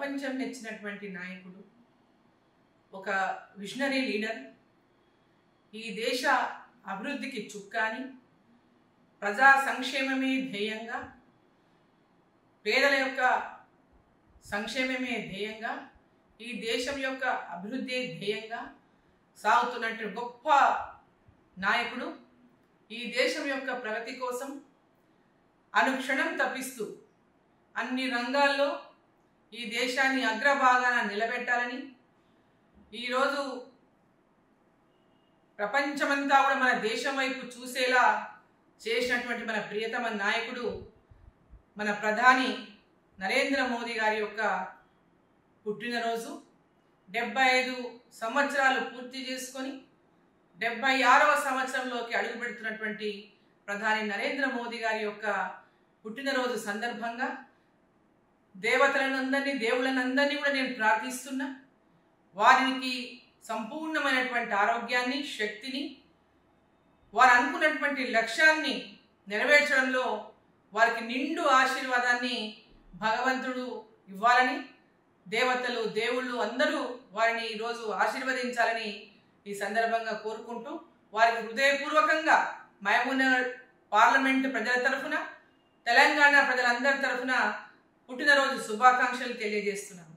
ప్రపంచం మెచ్చినటువంటి నాయకుడు, ఒక విజనరీ లీడర్, ఈ దేశ అభివృద్ధికి చుక్కాని, ప్రజా సంక్షేమమే ధ్యేయంగా, పేదల యొక్క సంక్షేమమే ధ్యేయంగా, ఈ దేశం యొక్క అభివృద్ధి ధ్యేయంగా సాగుతున్నట్టు గొప్ప నాయకుడు. ఈ దేశం యొక్క ప్రగతి కోసం అనుక్షణం తప్పిస్తూ అన్ని రంగాల్లో ఈ దేశాన్ని అగ్రభాగాన నిలబెట్టాలని, ఈరోజు ప్రపంచమంతా కూడా మన దేశం వైపు చూసేలా చేసినటువంటి మన ప్రియతమ నాయకుడు మన ప్రధాని నరేంద్ర మోదీ గారి యొక్క పుట్టినరోజు. 75 సంవత్సరాలు పూర్తి చేసుకొని 76వ సంవత్సరంలోకి అడుగు పెడుతున్నటువంటి ప్రధాని నరేంద్ర మోదీ గారి యొక్క పుట్టినరోజు సందర్భంగా దేవుళ్ళనందరినీ కూడా నేను ప్రార్థిస్తున్నా. వారికి సంపూర్ణమైనటువంటి ఆరోగ్యాన్ని, శక్తిని, వారు అనుకున్నటువంటి లక్ష్యాన్ని నెరవేర్చడంలో వారికి నిండు ఆశీర్వాదాన్ని భగవంతుడు ఇవ్వాలని, దేవతలు, దేవుళ్ళు అందరూ వారిని ఈరోజు ఆశీర్వదించాలని ఈ సందర్భంగా కోరుకుంటూ, వారికి హృదయపూర్వకంగా మహబూబ్నగర్ పార్లమెంటు ప్రజల తరఫున, తెలంగాణ ప్రజలందరి తరఫున పుట్టినరోజు శుభాకాంక్షలు తెలియజేస్తున్నాను.